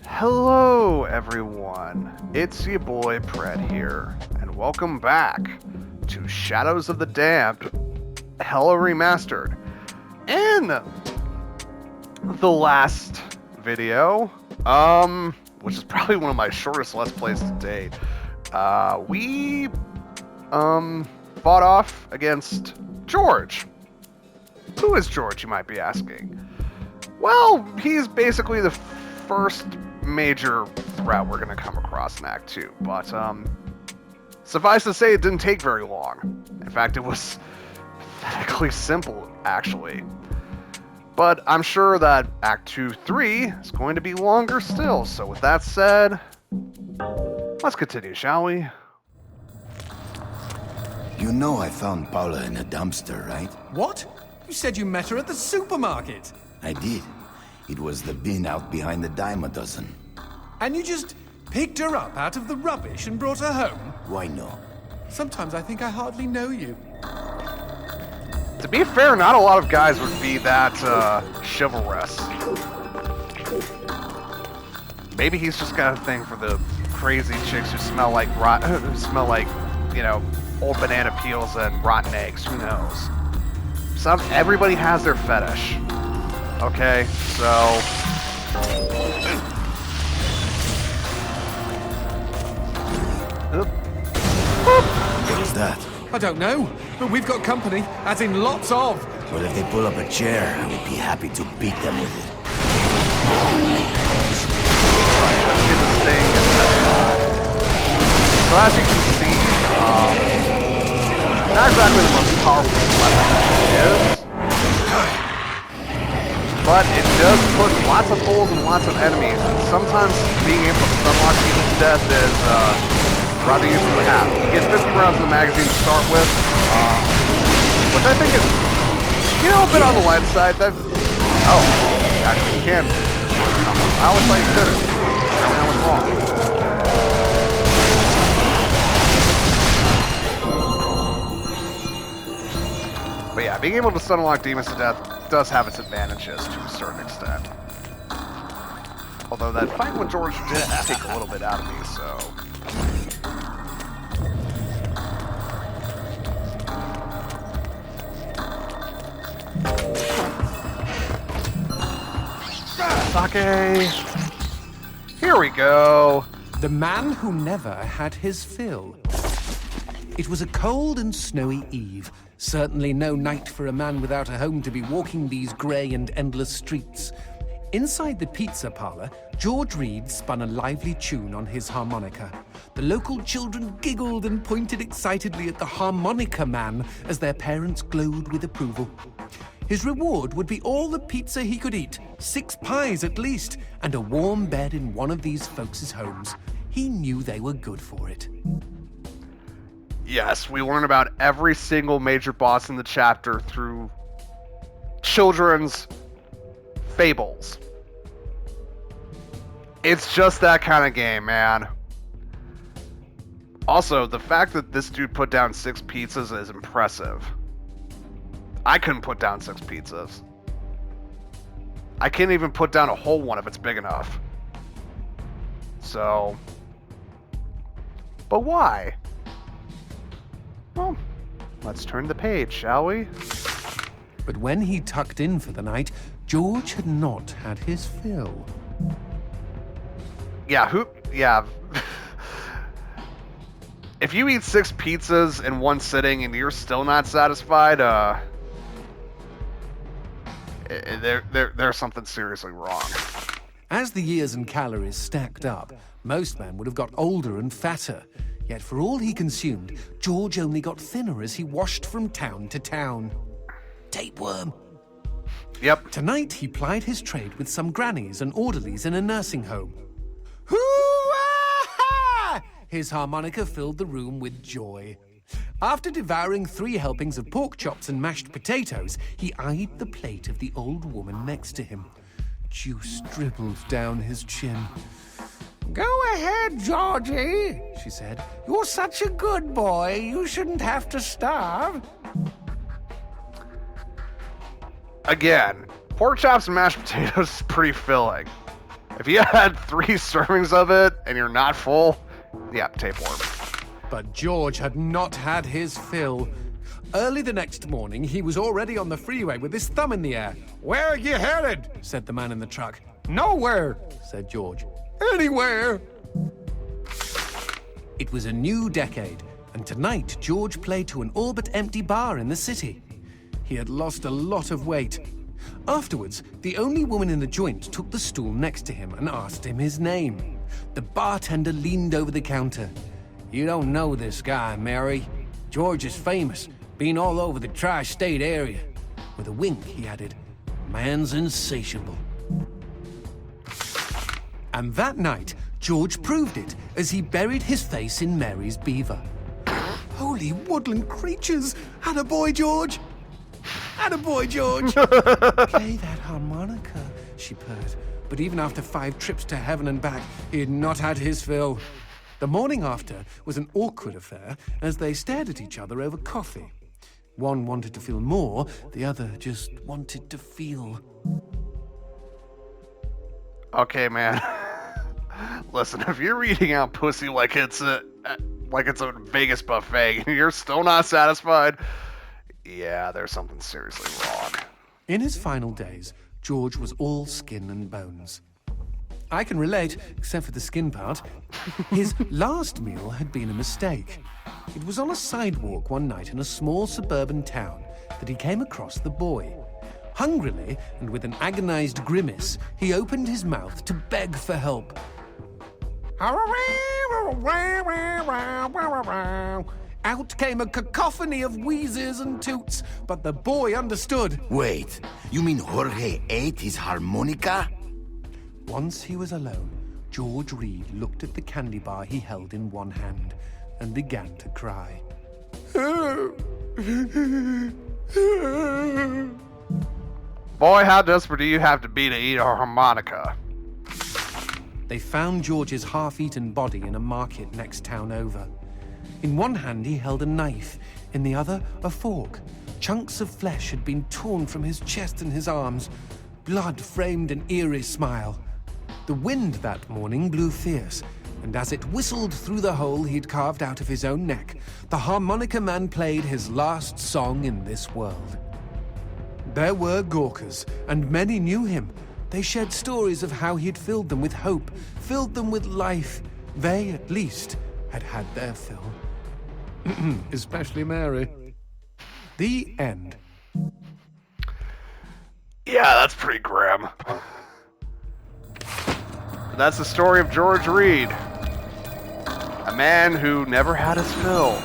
Hello, everyone. It's your boy Pred here, and welcome back to Shadows of the Damned, Hella Remastered. In the last video, which is probably one of my shortest Let's Plays to date, we fought off against George. Who is George, you might be asking? Well, he's basically the first major threat we're going to come across in Act 2, but suffice to say, it didn't take very long. In fact, it was pathetically simple, actually. But I'm sure that Act 2-3 is going to be longer still, so with that said, let's continue, shall we? You know I found Paula in a dumpster, right? What? You said you met her at the supermarket. I did. It was the bin out behind the dime a dozen. And you just picked her up out of the rubbish and brought her home? Why not? Sometimes I think I hardly know you. To be fair, not a lot of guys would be that chivalrous. Maybe he's just got a thing for the crazy chicks who smell like old banana peels and rotten eggs. Who knows? Everybody has their fetish. Okay, so What is that? I don't know, but we've got company, as in lots of. Well, if they pull up a chair, I would be happy to beat them with it. let's get this thing. So as you can see, not exactly the most powerful weapon it is, but it does put lots of holes in lots of enemies, and sometimes being able to unlock people to death is rather useful to have. You get 50 rounds in the magazine to start with, which I think is, a bit on the light side. Actually you can. I always thought you couldn't. I was wrong. But yeah, being able to stun unlock demons to death does have its advantages to a certain extent. Although that fight with George did take a little bit out of me, so... Sake! Here we go! The man who never had his fill. It was a cold and snowy eve. Certainly no night for a man without a home to be walking these grey and endless streets. Inside the pizza parlor, George Reed spun a lively tune on his harmonica. The local children giggled and pointed excitedly at the harmonica man as their parents glowed with approval. His reward would be all the pizza he could eat, 6 pies at least, and a warm bed in one of these folks' homes. He knew they were good for it. Yes, we learn about every single major boss in the chapter through children's fables. It's just that kind of game, man. Also, the fact that this dude put down 6 pizzas is impressive. I couldn't put down 6 pizzas. I can't even put down a whole one if it's big enough. So... But why? Well, let's turn the page, shall we? But when he tucked in for the night, George had not had his fill. Yeah, if you eat 6 pizzas in one sitting and you're still not satisfied, there's something seriously wrong. As the years and calories stacked up, most men would have got older and fatter. Yet for all he consumed, George only got thinner as he washed from town to town. Tapeworm. Yep. Tonight he plied his trade with some grannies and orderlies in a nursing home. Hoo-ah! His harmonica filled the room with joy. After devouring 3 helpings of pork chops and mashed potatoes, he eyed the plate of the old woman next to him. Juice dribbled down his chin. "Go ahead, Georgie," she said. "You're such a good boy, you shouldn't have to starve." Again, pork chops and mashed potatoes is pretty filling. If you had 3 servings of it and you're not full, yeah, tapeworm. But George had not had his fill. Early the next morning, he was already on the freeway with his thumb in the air. "Where are you headed?" said the man in the truck. "Nowhere," said George. "Anywhere." It was a new decade, and tonight George played to an all but empty bar in the city. He had lost a lot of weight. Afterwards, the only woman in the joint took the stool next to him and asked him his name. The bartender leaned over the counter. "You don't know this guy, Mary. George is famous, been all over the tri-state area." With a wink, he added, "Man's insatiable." And that night, George proved it as he buried his face in Mary's beaver. "Holy woodland creatures! Attaboy, George! Attaboy, George!" "Play that harmonica," she purred. But even after 5 trips to heaven and back, he had not had his fill. The morning after was an awkward affair as they stared at each other over coffee. One wanted to feel more, the other just wanted to feel. Okay, man. Listen, if you're eating out pussy like it's a Vegas buffet and you're still not satisfied, yeah, there's something seriously wrong. In his final days, George was all skin and bones. I can relate, except for the skin part. His last meal had been a mistake. It was on a sidewalk one night in a small suburban town that he came across the boy. Hungrily, and with an agonized grimace, he opened his mouth to beg for help. Out came a cacophony of wheezes and toots, but the boy understood. Wait, you mean Jorge ate his harmonica? Once he was alone, George Reed looked at the candy bar he held in one hand and began to cry. Boy, how desperate do you have to be to eat a harmonica? They found George's half-eaten body in a market next town over. In one hand he held a knife, in the other a fork. Chunks of flesh had been torn from his chest and his arms. Blood framed an eerie smile. The wind that morning blew fierce, and as it whistled through the hole he'd carved out of his own neck, the harmonica man played his last song in this world. There were Gawkers, and many knew him. They shared stories of how he'd filled them with hope, filled them with life. They, at least, had had their fill. Especially Mary. The end. Yeah, that's pretty grim. That's the story of George Reed. A man who never had his fill.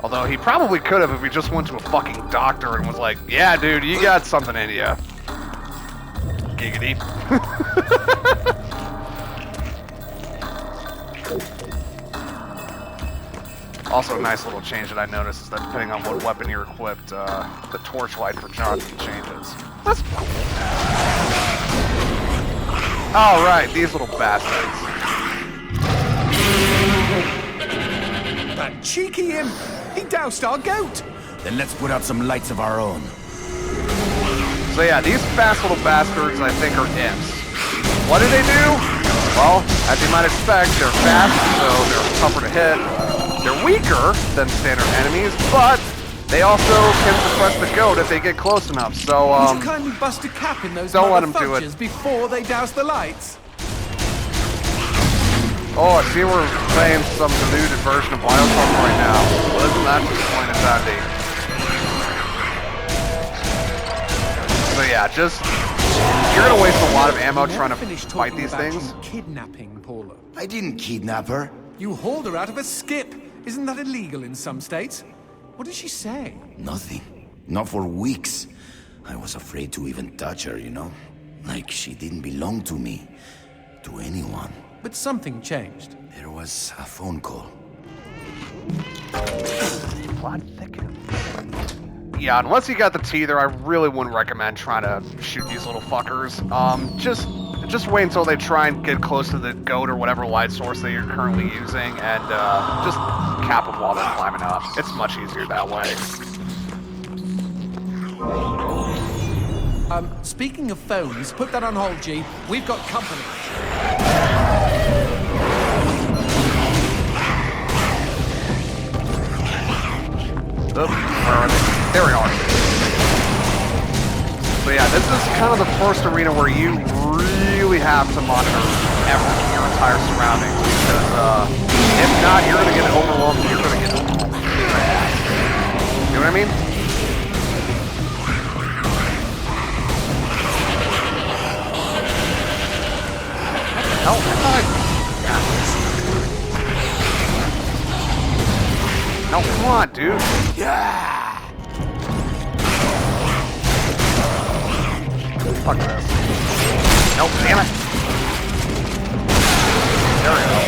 Although he probably could have if he just went to a fucking doctor and was like, "Yeah, dude, you got something in you." Giggity. Also, a nice little change that I noticed is that depending on what weapon you're equipped, the torchlight for Johnson changes. That's cool. Alright, these little bastards. That cheeky imp! He doused our goat! Then let's put out some lights of our own. So yeah, these fast little bastards, I think, are imps. What do they do? Well, as you might expect, they're fast, so they're tougher to hit. They're weaker than standard enemies, but they also can suppress the goat if they get close enough, so, Would you kindly bust a cap in those don't let 'em do it. motherfuckers before they douse the lights? Oh, I see we're playing some diluted version of Bioshock right now. Well, isn't that disappointing, Sandy? So yeah, just... You're gonna waste a lot of ammo trying to fight these things. Kidnapping, Paula. I didn't kidnap her. You hauled her out of a skip. Isn't that illegal in some states? What did she say? Nothing. Not for weeks. I was afraid to even touch her, you know? Like she didn't belong to me. To anyone. But something changed. There was a phone call. Plot thickens. Yeah, unless you got the teether, I really wouldn't recommend trying to shoot these little fuckers. Just wait until they try and get close to the goat or whatever light source that you're currently using, and just cap them while they're climbing up. It's much easier that way. Speaking of phones, put that on hold, G. We've got company. Oops, where are they? There we are. So yeah, this is kind of the first arena where you really have to monitor everything, your entire surroundings, because if not, you're going to get overwhelmed. You're going to get overwhelmed. You know what I mean? What the hell? No, come on, dude. Yeah! Fuck this. Nope, damn it. There we go.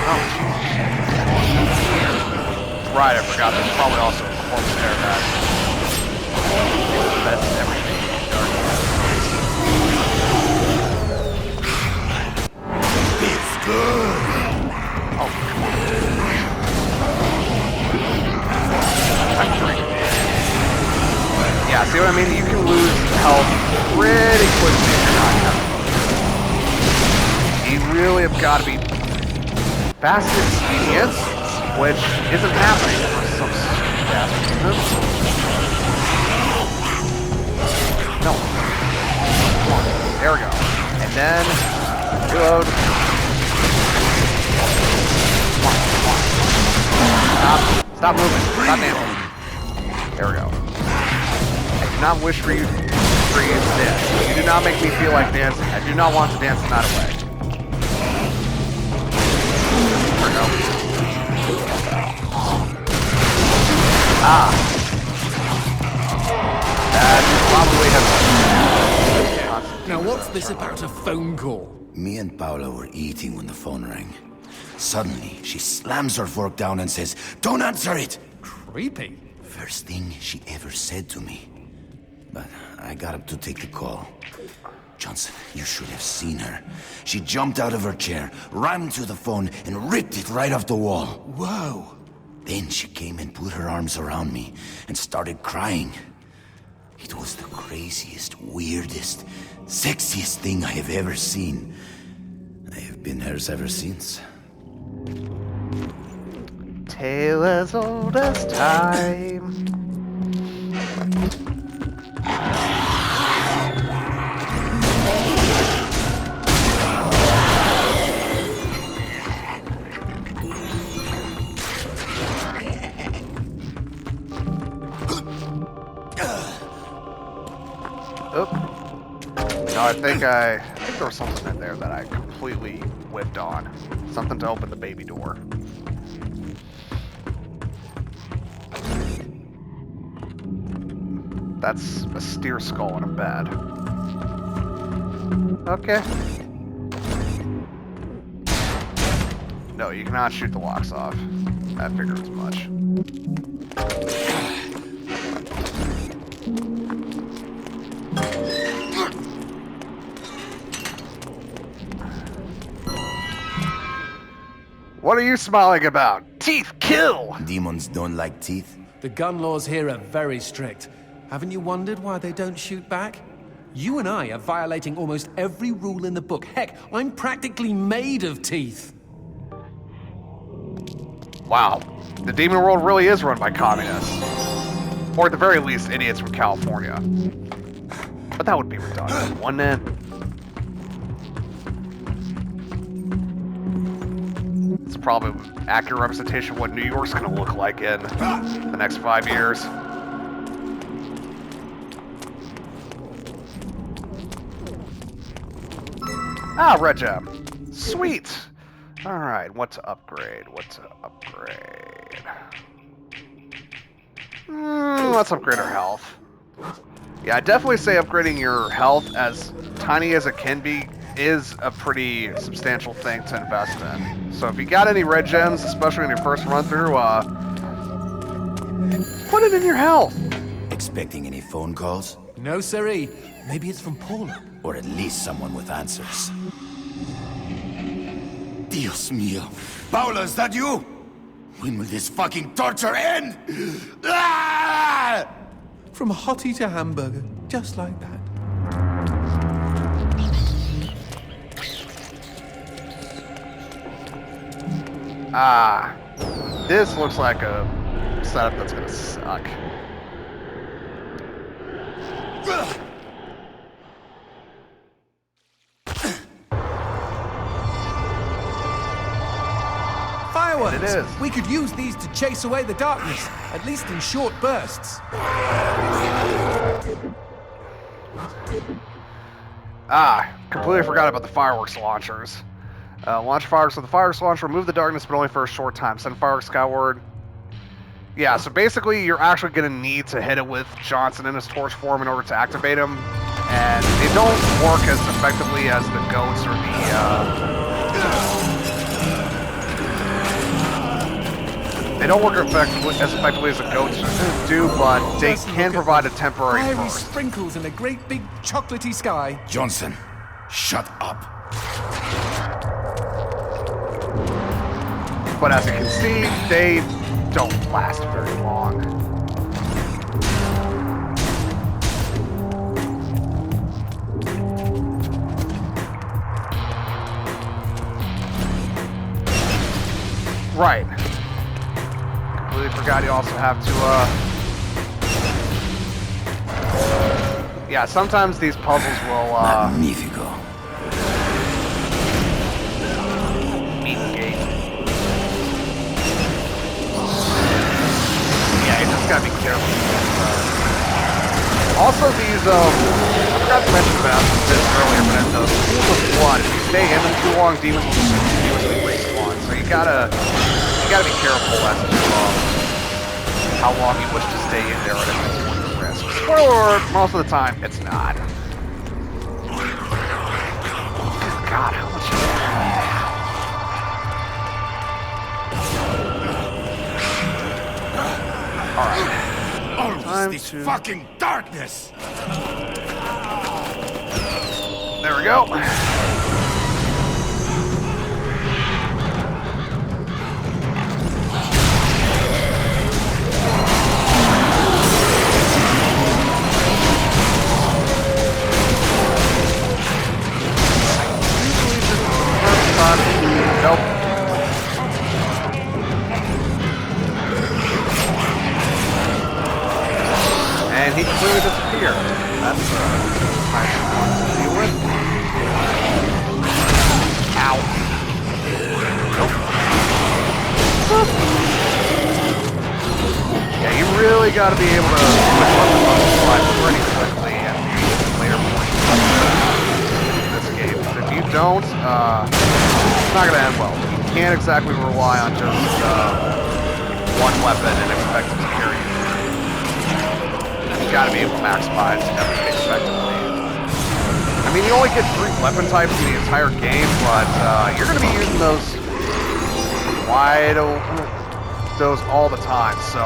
Oh. Right, I forgot. There's probably also a performance there that that's everything. It's good! Oh, come on. I'm drinking. Yeah, see what I mean? You can lose health pretty quickly if you're not careful. You really have got to be fast and expedient, which isn't happening for some fast reason. No. Come on. There we go. And then reload. Stop moving. Stop dancing. There we go. I do not wish for you to dance. You do not make me feel like dancing. I do not want to dance the night away. There we go. Ah. That probably has... Now, what's this about a phone call? Me and Paula were eating when the phone rang. Suddenly, she slams her fork down and says, "Don't answer it!" Creepy. First thing she ever said to me. But I got up to take the call. Johnson, you should have seen her. She jumped out of her chair, ran to the phone, and ripped it right off the wall. Whoa. Then she came and put her arms around me and started crying. It was the craziest, weirdest, sexiest thing I have ever seen. I have been hers ever since. Tale as old as time. Oop. No, I think there was something in there that I completely whipped on. Something to open the baby door. That's a steer skull in a bed. Okay. No, you cannot shoot the locks off. I figured as much. What are you smiling about? Teeth kill! Demons don't like teeth. The gun laws here are very strict. Haven't you wondered why they don't shoot back? You and I are violating almost every rule in the book. Heck, I'm practically made of teeth. Wow. The demon world really is run by communists. Or at the very least, idiots from California. But that would be redundant, wouldn't it? It's probably an accurate representation of what New York's gonna look like in the next 5 years. Ah, red gem. Sweet. Alright, what to upgrade? What to upgrade? Let's upgrade our health. Yeah, I definitely say upgrading your health, as tiny as it can be, is a pretty substantial thing to invest in. So if you got any red gems, especially in your first run through, put it in your health. Expecting any phone calls? No, siree. Maybe it's from Paula. Or at least someone with answers. Dios mío. Paula, is that you? When will this fucking torture end? Ah! From hottie to hamburger, just like that. Ah, this looks like a setup that's gonna suck. Fireworks! It is. We could use these to chase away the darkness, at least in short bursts. Ah, completely forgot about the fireworks launchers. Launch fireworks with the fireworks launcher, remove the darkness, but only for a short time. Send fireworks skyward. Yeah, so basically you're actually going to need to hit it with Johnson in his torch form in order to activate him. And they don't work as effectively as the goats or They don't work as effectively as the goats do, but they can provide a temporary fiery burst. sprinkles in a great big chocolatey sky. Johnson, shut up. But as you can see, they don't last very long. Right. Completely forgot you also have to, yeah, sometimes these puzzles will, Magnifico. meet gate. Yeah, you just gotta be careful. Also, these, I forgot to mention about this earlier, but the pools of blood, if you stay in them too long, demons will just continuously respawn. So you gotta be careful as to how long you wish to stay in there, and if it's worth the risk. Spoiler alert, most of the time, it's not. God, how much is that? Alright. Always this fucking darkness! There we go. Nope. And he completely disappeared. That's nice one to deal with. Ow. Nope. Yeah, you really got to be able to switch weapons on the fly pretty quickly at later points in this game. But if you don't, it's not going to end well. You can't exactly rely on just one weapon and expect it to carry you. You gotta be able to maximize everything effectively. I mean, you only get 3 weapon types in the entire game, but you're gonna be using those all the time. So,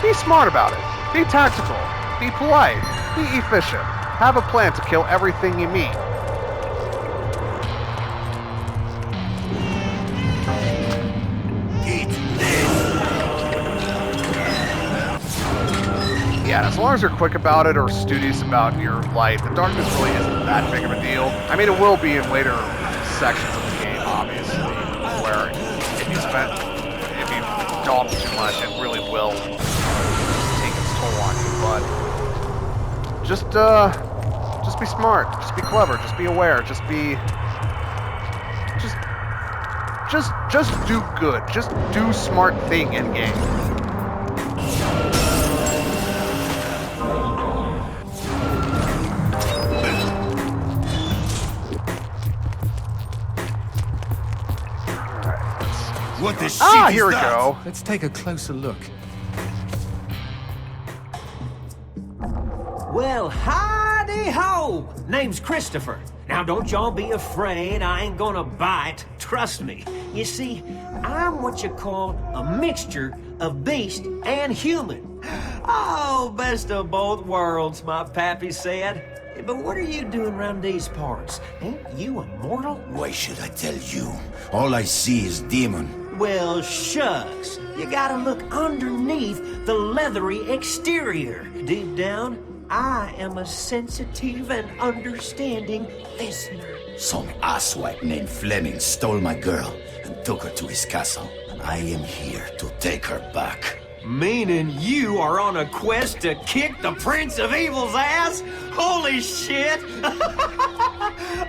be smart about it. Be tactical. Be polite. Be efficient. Have a plan to kill everything you meet. Yeah, and as long as you're quick about it or studious about your light, the darkness really isn't that big of a deal. I mean, it will be in later sections of the game, obviously, where if you dawdle too much, it really will take its toll on you. But just be smart, just be clever, just be aware, just do good, just do smart thing in game. What the shit Ah, is here we that? go. Let's take a closer look. Well, howdy-ho! Name's Christopher. Now, don't y'all be afraid. I ain't gonna bite. Trust me. You see, I'm what you call a mixture of beast and human. Oh, best of both worlds, my pappy said. But what are you doing around these parts? Ain't you immortal? Why should I tell you? All I see is demon. Well, shucks. You gotta look underneath the leathery exterior. Deep down, I am a sensitive and understanding listener. Some asswipe named Fleming stole my girl and took her to his castle. I am here to take her back. Meaning you are on a quest to kick the Prince of Evil's ass? Holy shit!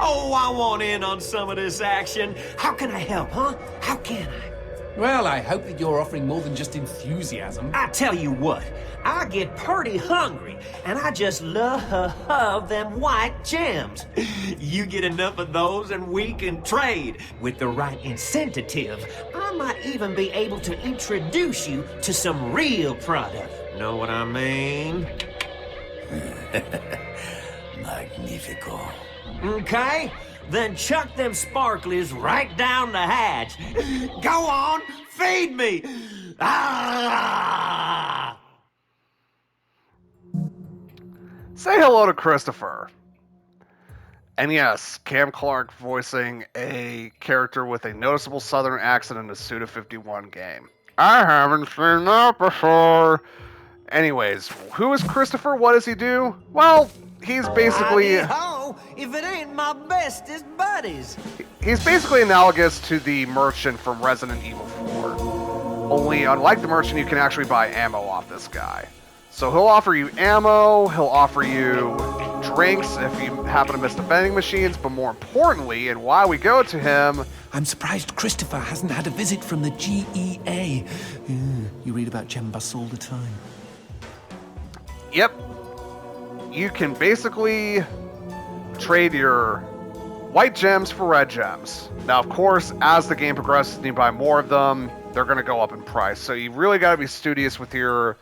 Oh, I want in on some of this action. How can I help, huh? How can I? Well, I hope that you're offering more than just enthusiasm. I tell you what, I get pretty hungry, and I just love them white gems. You get enough of those and we can trade. With the right incentive, I might even be able to introduce you to some real product. Know what I mean? Magnifico. Okay, then chuck them sparklies right down the hatch. Go on, feed me! Ah! Say hello to Christopher. And yes, Cam Clark voicing a character with a noticeable southern accent in a Suda 51 game. I haven't seen that before. Anyways, who is Christopher? What does he do? Well, he's basically... Howdy-ho, if it ain't my bestest buddies. He's basically analogous to the merchant from Resident Evil 4. Only, unlike the merchant, you can actually buy ammo off this guy. So he'll offer you ammo, he'll offer you drinks if you happen to miss the vending machines, but more importantly, and why we go to him... I'm surprised Christopher hasn't had a visit from the GEA. You read about gem busts all the time. Yep. You can basically trade your white gems for red gems. Now, of course, as the game progresses and you buy more of them, they're going to go up in price. So you really got to be studious with your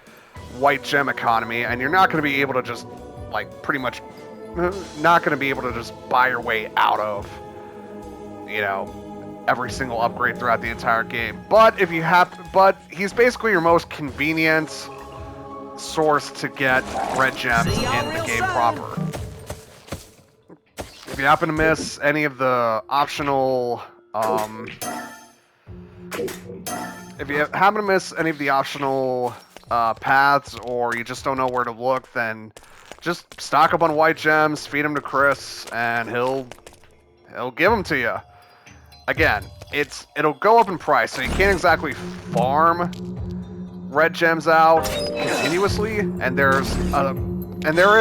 white gem economy, and you're not going to be able to just, like, pretty much not going to be able to just buy your way out of, you know, every single upgrade throughout the entire game. But if you have, but he's basically your most convenient source to get red gems in the game proper. If you happen to miss any of the optional, paths, or you just don't know where to look, then just stock up on white gems, feed them to Chris, and he'll give them to you. Again, it'll go up in price, so you can't exactly farm red gems out continuously, and there is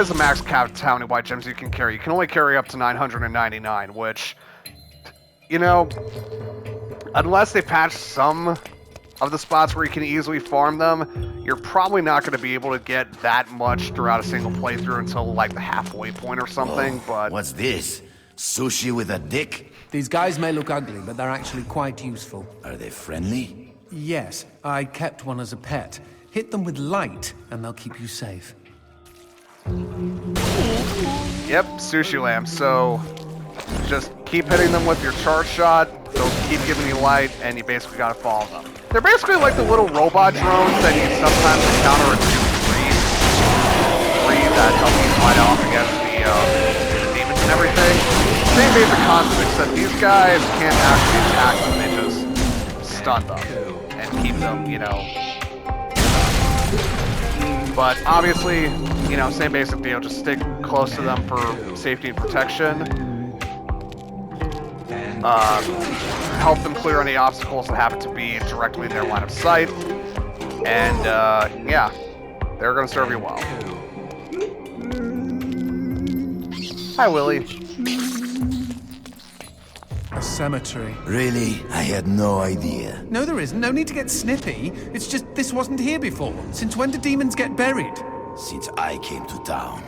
a max cap to how many white gems you can carry. You can only carry up to 999, which, you know, unless they patch some of the spots where you can easily farm them, you're probably not going to be able to get that much throughout a single playthrough until like the halfway point or something. But What's this? Sushi with a dick? These guys may look ugly, but they're actually quite useful. Are they friendly? Yes, I kept one as a pet. Hit them with light, and they'll keep you safe. yep, sushi lamb. So just keep hitting them with your charge shot. They'll keep giving you light, and you basically got to follow them. They're basically like the little robot drones that you sometimes encounter in Doom 3 that help you fight off against the demons and everything. Same basic concept, except these guys can't actually attack them, they just stun them and keep them, you know. But obviously, you know, same basic deal, just stick close to them for safety and protection. Help them clear any obstacles that happen to be directly in their line of sight. And, yeah, they're going to serve you well. Hi, Willie. A cemetery. Really? I had no idea. No, there isn't. No need to get snippy. It's just this wasn't here before. Since when do demons get buried? Since I came to town.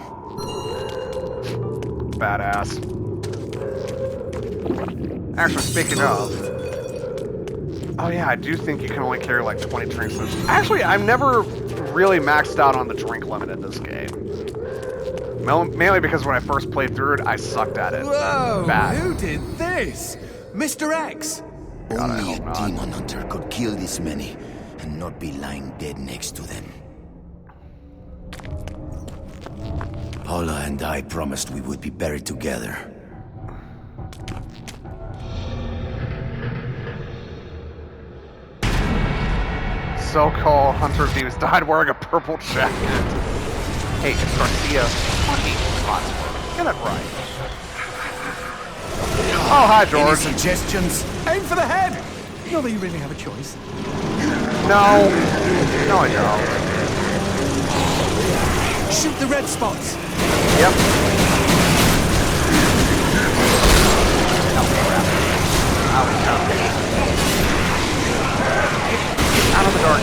Badass. Actually, speaking of... Oh yeah, I do think you can only carry like 20 drinks. Actually, I've never really maxed out on the drink limit in this game. Mainly because when I first played through it, I sucked at it. Whoa! Bad. Who did this? Mr. X! God, I Only hope a not. demon hunter could kill this many and not be lying dead next to them. Valhalla and I promised we would be buried together. So-called Hunter Thieves died wearing a purple jacket. Hey, it's Garcia fucking Hotspur. Get it right. Oh, hi, George. Any suggestions? Aim for the head! Not that you really have a choice. No. No, I don't. Shoot the red spots! Yep. Oh, crap. Out of the dark.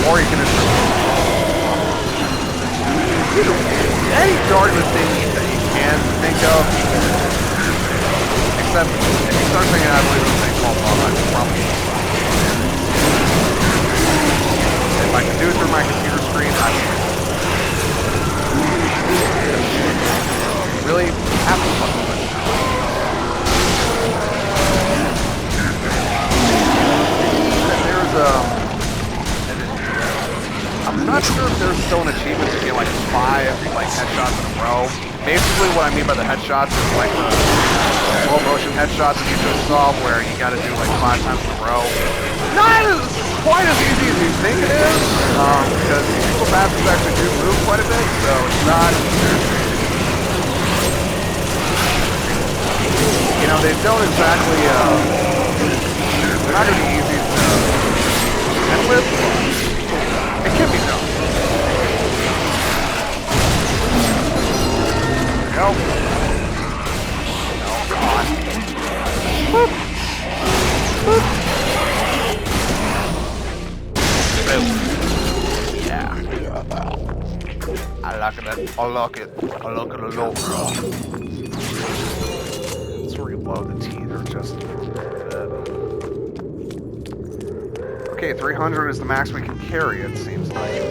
Or you can just any darkness thing that you can think of. Except if you start thinking I believe in a thing called love, I should probably if I can do it through my computer screen, I will. Really have to fucking with it. There's I'm not sure if there's still an achievement to get like 5 headshots in a row. Basically what I mean by the headshots is like the slow motion headshots that you just saw where you gotta do like 5 times in a row. Not as quite as easy as you think it is, because these people bastards actually do move quite a bit, so it's not, you know, they don't exactly, they're not really easy to contend with. It can be done. There we go. No, come on. Boop. Boop. Boop. Yeah. I like it. I like it. I like it a lot. Let's reload the teether just for a bit. Okay, 300 is the max we can carry, it seems like.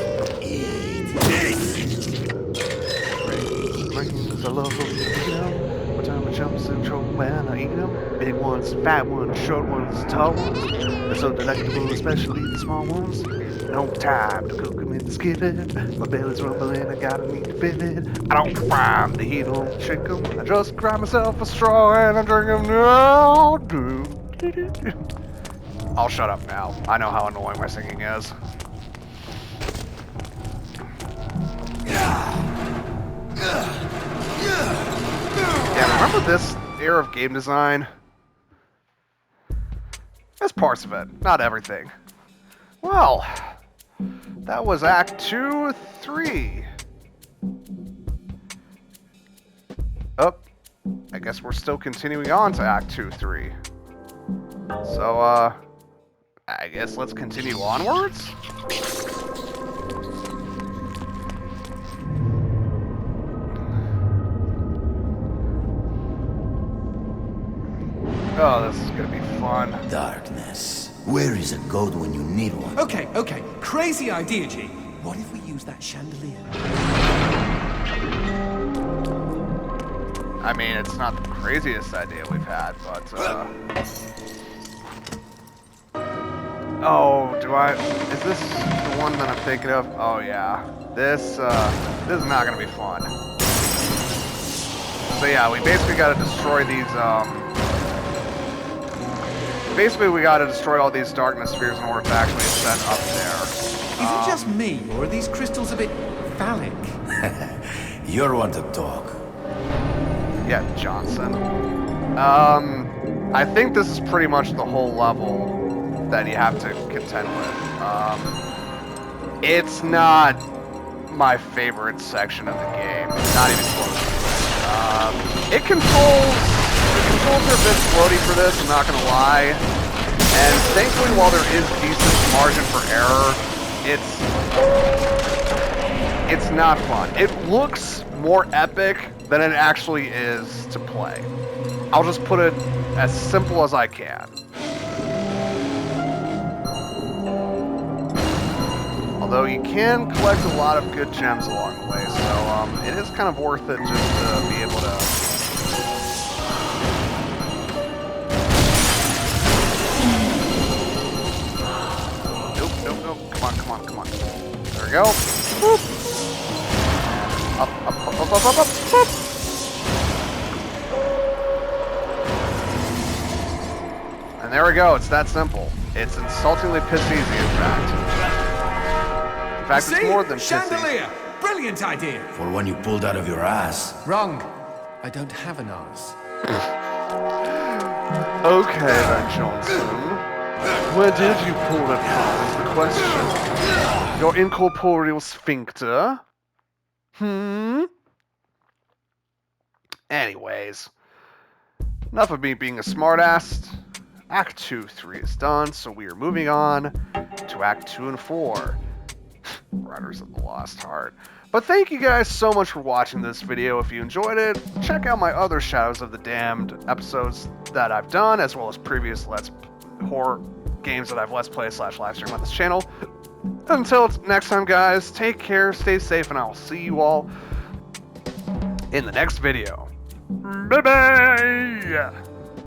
I love them, you know. What time I jump central when I eat them. Big ones, fat ones, short ones, tall ones. They're so delectable, especially the small ones. No time to cook them and skip it. My belly's rumbling, I gotta need to fit it. I don't find the heat on shake them. I just grab myself a straw and I drink them now. I'll shut up now. I know how annoying my singing is. Yeah, remember this era of game design? That's parts of it, not everything. Well, that was Act 2, 3. Oh, I guess we're still continuing on to Act 2, 3. So, I guess let's continue onwards? Oh, this is gonna be fun. Darkness. Where is a goat when you need one? Okay. Crazy idea, G. What if we use that chandelier? I mean, it's not the craziest idea we've had, but, oh, is this the one that I'm thinking of? Oh, yeah. This is not gonna be fun. So yeah, we basically gotta destroy these, basically we gotta destroy all these darkness spheres in order to actually ascend up there. Is it just me, or are these crystals a bit phallic? You're one to talk. Yeah, Johnson. I think this is pretty much the whole level that you have to contend with. It's not my favorite section of the game. Not even close. It controls are a bit floaty for this, I'm not gonna lie. And thankfully, while there is decent margin for error, it's not fun. It looks more epic than it actually is to play. I'll just put it as simple as I can. although you can collect a lot of good gems along the way, so it is kind of worth it just to be able to... Nope. Come on. There we go. Boop. Up. Boop. And there we go. It's that simple. It's insultingly piss easy, in fact. In fact, it's more than piss easy. Chandelier! Brilliant idea! For one you pulled out of your ass. Wrong. I don't have an arse. Okay then, Johnson. Where did you pull it from is the question. Your incorporeal sphincter? Anyways. Enough of me being a smartass. Act 2, 3 is done, so we are moving on to Act 2 and 4. Riders of the Lost Heart. But thank you guys so much for watching this video. If you enjoyed it, check out my other Shadows of the Damned episodes that I've done, as well as previous horror games that I've Let's Play / live stream on this channel. Until next time, guys, take care, stay safe, and I will see you all in the next video. Bye-bye!